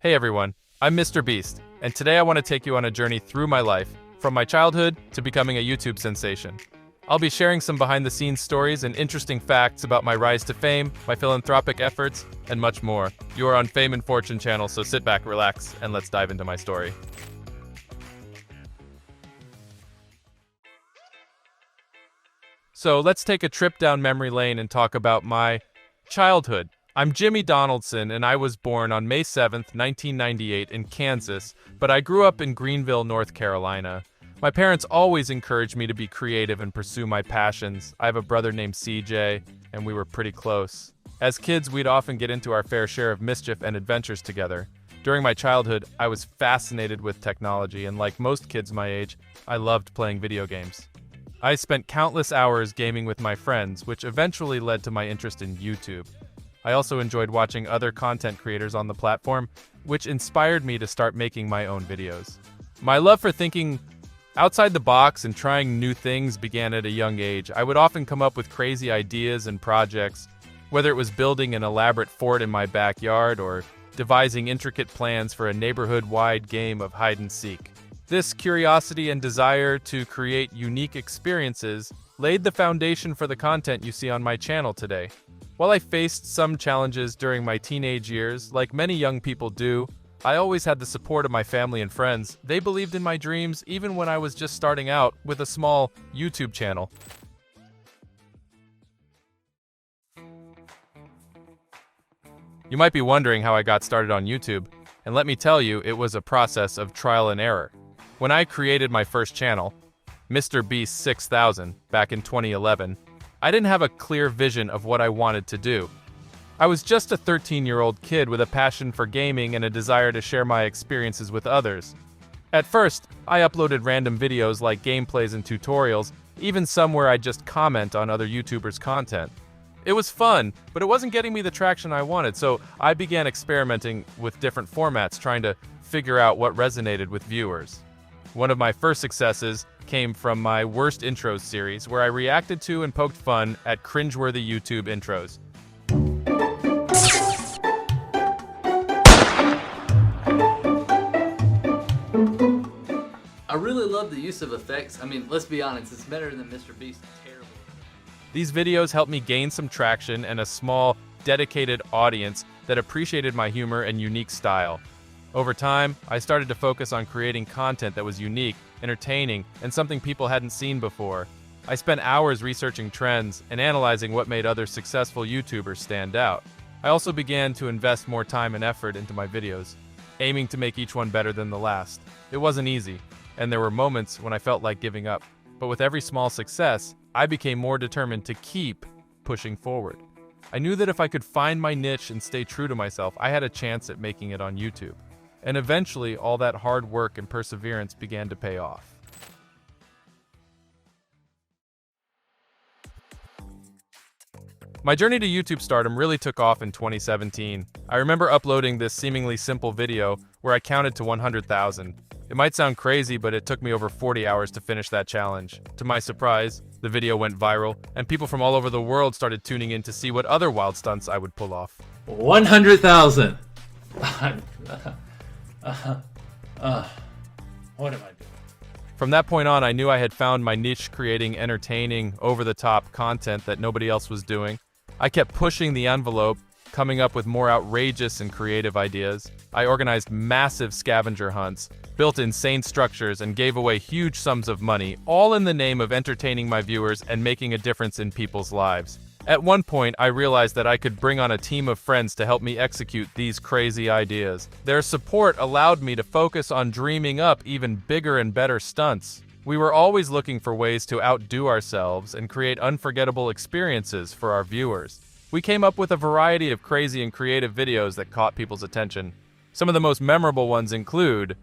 Hey everyone, I'm MrBeast, and today I want to take you on a journey through my life, from my childhood to becoming a YouTube sensation. I'll be sharing some behind-the-scenes stories and interesting facts about my rise to fame, my philanthropic efforts, and much more. You are on Fame and Fortune channel, so sit back, relax, and let's dive into my story. So let's take a trip down memory lane and talk about my childhood. I'm Jimmy Donaldson, and I was born on May 7th, 1998 in Kansas, but I grew up in Greenville, North Carolina. My parents always encouraged me to be creative and pursue my passions. I have a brother named CJ, and we were pretty close. As kids, we'd often get into our fair share of mischief and adventures together. During my childhood, I was fascinated with technology, and like most kids my age, I loved playing video games. I spent countless hours gaming with my friends, which eventually led to my interest in YouTube. I also enjoyed watching other content creators on the platform, which inspired me to start making my own videos. My love for thinking outside the box and trying new things began at a young age. I would often come up with crazy ideas and projects, whether it was building an elaborate fort in my backyard or devising intricate plans for a neighborhood-wide game of hide-and-seek. This curiosity and desire to create unique experiences laid the foundation for the content you see on my channel today. While I faced some challenges during my teenage years, like many young people do, I always had the support of my family and friends. They believed in my dreams even when I was just starting out with a small YouTube channel. You might be wondering how I got started on YouTube, and let me tell you, it was a process of trial and error. When I created my first channel, MrBeast's 6000, back in 2011, I didn't have a clear vision of what I wanted to do. I was just a 13-year-old kid with a passion for gaming and a desire to share my experiences with others. At first, I uploaded random videos like gameplays and tutorials, even some where I'd just comment on other YouTubers' content. It was fun, but it wasn't getting me the traction I wanted, so I began experimenting with different formats, trying to figure out what resonated with viewers. One of my first successes came from my Worst Intros series, where I reacted to and poked fun at cringeworthy YouTube intros. I really love the use of effects. I mean, let's be honest, it's better than MrBeast's terrible. These videos helped me gain some traction and a small, dedicated audience that appreciated my humor and unique style. Over time, I started to focus on creating content that was unique, entertaining, and something people hadn't seen before. I spent hours researching trends and analyzing what made other successful YouTubers stand out. I also began to invest more time and effort into my videos, aiming to make each one better than the last. It wasn't easy, and there were moments when I felt like giving up. But with every small success, I became more determined to keep pushing forward. I knew that if I could find my niche and stay true to myself, I had a chance at making it on YouTube. And eventually, all that hard work and perseverance began to pay off. My journey to YouTube stardom really took off in 2017. I remember uploading this seemingly simple video where I counted to 100,000. It might sound crazy, but it took me over 40 hours to finish that challenge. To my surprise, the video went viral, and people from all over the world started tuning in to see what other wild stunts I would pull off. 100,000! What am I doing? From that point on, I knew I had found my niche, creating entertaining, over-the-top content that nobody else was doing. I kept pushing the envelope, coming up with more outrageous and creative ideas. I organized massive scavenger hunts, built insane structures, and gave away huge sums of money, all in the name of entertaining my viewers and making a difference in people's lives. At one point, I realized that I could bring on a team of friends to help me execute these crazy ideas. Their support allowed me to focus on dreaming up even bigger and better stunts. We were always looking for ways to outdo ourselves and create unforgettable experiences for our viewers. We came up with a variety of crazy and creative videos that caught people's attention. Some of the most memorable ones include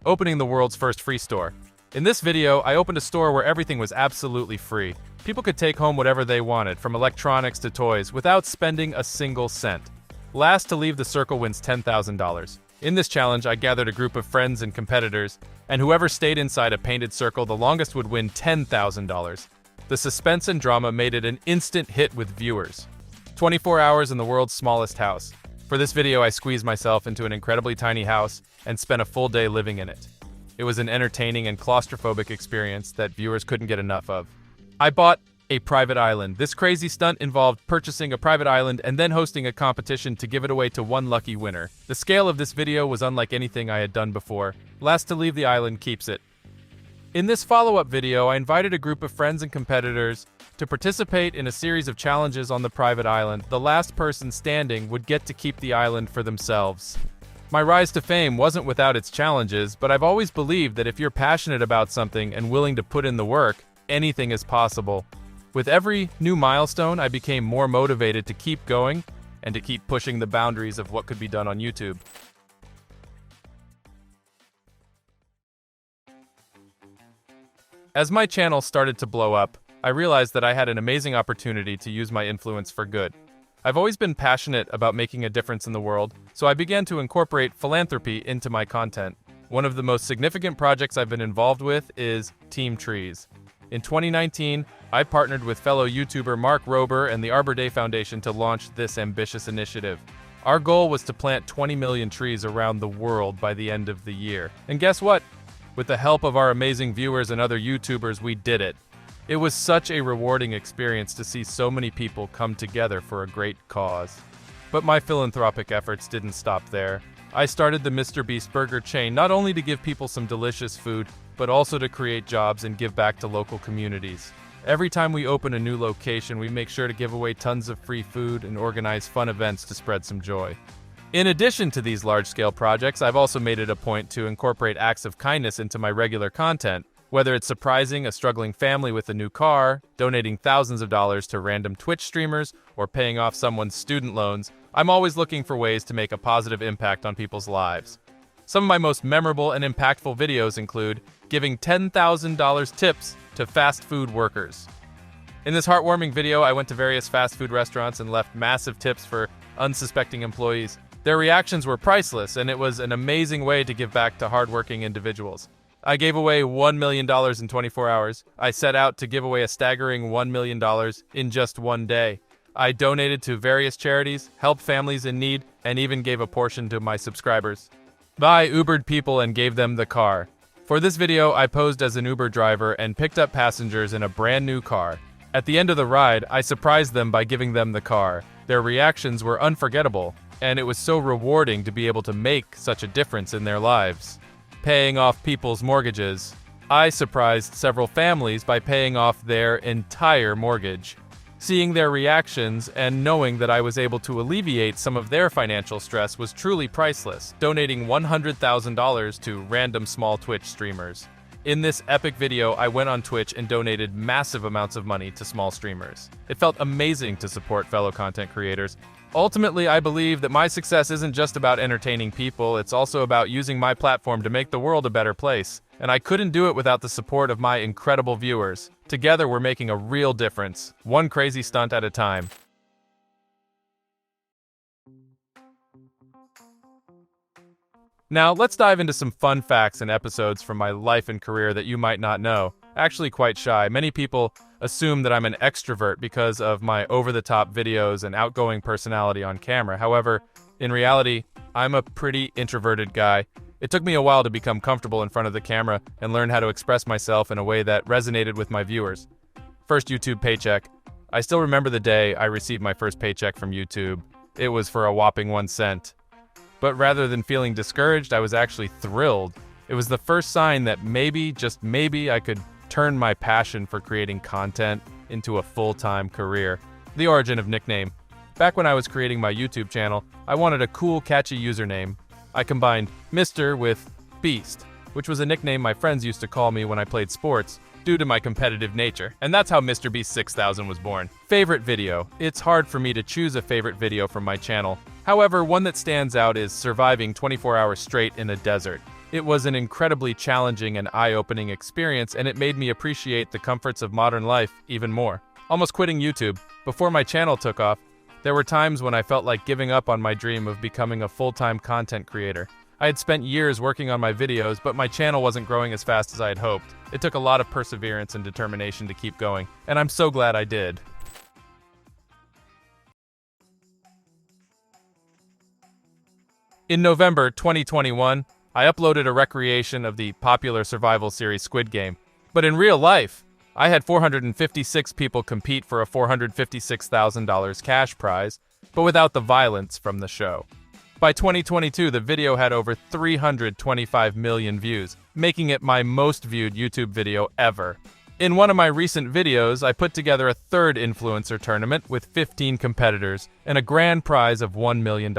opening the world's first free store. In this video, I opened a store where everything was absolutely free. People could take home whatever they wanted, from electronics to toys, without spending a single cent. Last to leave the circle wins $10,000. In this challenge, I gathered a group of friends and competitors, and whoever stayed inside a painted circle the longest would win $10,000. The suspense and drama made it an instant hit with viewers. 24 hours in the world's smallest house. For this video, I squeezed myself into an incredibly tiny house and spent a full day living in it. It was an entertaining and claustrophobic experience that viewers couldn't get enough of. I bought a private island. This crazy stunt involved purchasing a private island and then hosting a competition to give it away to one lucky winner. The scale of this video was unlike anything I had done before. Last to leave the island keeps it. In this follow-up video, I invited a group of friends and competitors to participate in a series of challenges on the private island. The last person standing would get to keep the island for themselves. My rise to fame wasn't without its challenges, but I've always believed that if you're passionate about something and willing to put in the work, anything is possible. With every new milestone, I became more motivated to keep going and to keep pushing the boundaries of what could be done on YouTube. As my channel started to blow up, I realized that I had an amazing opportunity to use my influence for good. I've always been passionate about making a difference in the world, so I began to incorporate philanthropy into my content. One of the most significant projects I've been involved with is Team Trees. In 2019, I partnered with fellow YouTuber Mark Rober and the Arbor Day Foundation to launch this ambitious initiative. Our goal was to plant 20 million trees around the world by the end of the year. And guess what? With the help of our amazing viewers and other YouTubers, we did it. It was such a rewarding experience to see so many people come together for a great cause. But my philanthropic efforts didn't stop there. I started the MrBeast's burger chain not only to give people some delicious food, but also to create jobs and give back to local communities. Every time we open a new location, we make sure to give away tons of free food and organize fun events to spread some joy. In addition to these large-scale projects, I've also made it a point to incorporate acts of kindness into my regular content. Whether it's surprising a struggling family with a new car, donating thousands of dollars to random Twitch streamers, or paying off someone's student loans, I'm always looking for ways to make a positive impact on people's lives. Some of my most memorable and impactful videos include giving $10,000 tips to fast food workers. In this heartwarming video, I went to various fast food restaurants and left massive tips for unsuspecting employees. Their reactions were priceless, and it was an amazing way to give back to hardworking individuals. I gave away $1 million in 24 hours. I set out to give away a staggering $1 million in just one day. I donated to various charities, helped families in need, and even gave a portion to my subscribers. I Ubered people and gave them the car. For this video, I posed as an Uber driver and picked up passengers in a brand new car. At the end of the ride, I surprised them by giving them the car. Their reactions were unforgettable, and it was so rewarding to be able to make such a difference in their lives. Paying off people's mortgages. I surprised several families by paying off their entire mortgage. Seeing their reactions and knowing that I was able to alleviate some of their financial stress was truly priceless, donating $100,000 to random small Twitch streamers. In this epic video, I went on Twitch and donated massive amounts of money to small streamers. It felt amazing to support fellow content creators. Ultimately, I believe that my success isn't just about entertaining people, it's also about using my platform to make the world a better place. And I couldn't do it without the support of my incredible viewers. Together, we're making a real difference, one crazy stunt at a time. Now, let's dive into some fun facts and episodes from my life and career that you might not know. Actually quite shy. Many people assume that I'm an extrovert because of my over-the-top videos and outgoing personality on camera. However, in reality, I'm a pretty introverted guy. It took me a while to become comfortable in front of the camera and learn how to express myself in a way that resonated with my viewers. First YouTube paycheck. I still remember the day I received my first paycheck from YouTube. It was for a whopping 1 cent. But rather than feeling discouraged, I was actually thrilled. It was the first sign that maybe, just maybe, I could turn my passion for creating content into a full-time career. The origin of nickname. Back when I was creating my YouTube channel, I wanted a cool, catchy username. I combined Mr. with Beast, which was a nickname my friends used to call me when I played sports, due to my competitive nature. And that's how MrBeast 6000 was born. Favorite video. It's hard for me to choose a favorite video from my channel. However, one that stands out is surviving 24 hours straight in a desert. It was an incredibly challenging and eye-opening experience, and it made me appreciate the comforts of modern life even more. Almost quitting YouTube. Before my channel took off, there were times when I felt like giving up on my dream of becoming a full-time content creator. I had spent years working on my videos, but my channel wasn't growing as fast as I had hoped. It took a lot of perseverance and determination to keep going, and I'm so glad I did. In November 2021, I uploaded a recreation of the popular survival series Squid Game. But in real life, I had 456 people compete for a $456,000 cash prize, but without the violence from the show. By 2022, the video had over 325 million views, making it my most viewed YouTube video ever. In one of my recent videos, I put together a third influencer tournament with 15 competitors and a grand prize of $1 million.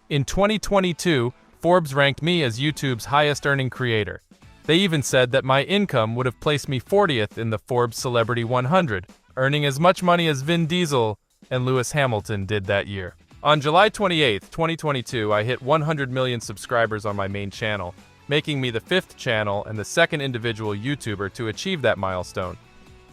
In 2022, Forbes ranked me as YouTube's highest-earning creator. They even said that my income would have placed me 40th in the Forbes Celebrity 100, earning as much money as Vin Diesel and Lewis Hamilton did that year. On July 28, 2022, I hit 100 million subscribers on my main channel, making me the 5th channel and the 2nd individual YouTuber to achieve that milestone.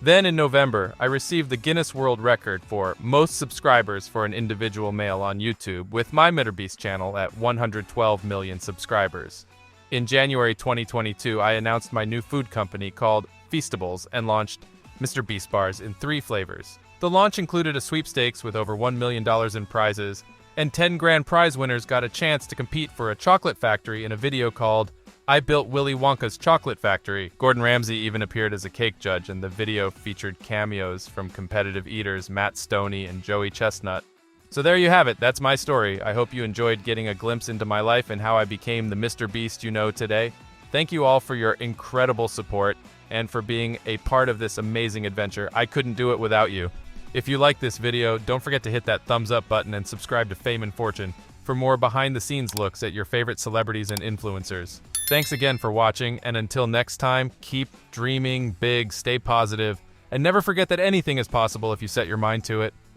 Then in November, I received the Guinness World Record for most subscribers for an individual male on YouTube with my MrBeast's channel at 112 million subscribers. In January 2022, I announced my new food company called Feastables and launched MrBeast's bars in 3 flavors. The launch included a sweepstakes with over $1 million in prizes, and 10 grand prize winners got a chance to compete for a chocolate factory in a video called I Built Willy Wonka's Chocolate Factory. Gordon Ramsay even appeared as a cake judge, and the video featured cameos from competitive eaters Matt Stoney and Joey Chestnut. So there you have it, that's my story. I hope you enjoyed getting a glimpse into my life and how I became the MrBeast you know today. Thank you all for your incredible support and for being a part of this amazing adventure. I couldn't do it without you. If you like this video, don't forget to hit that thumbs up button and subscribe to Fame and Fortune for more behind-the-scenes looks at your favorite celebrities and influencers. Thanks again for watching, and until next time, keep dreaming big, stay positive, and never forget that anything is possible if you set your mind to it.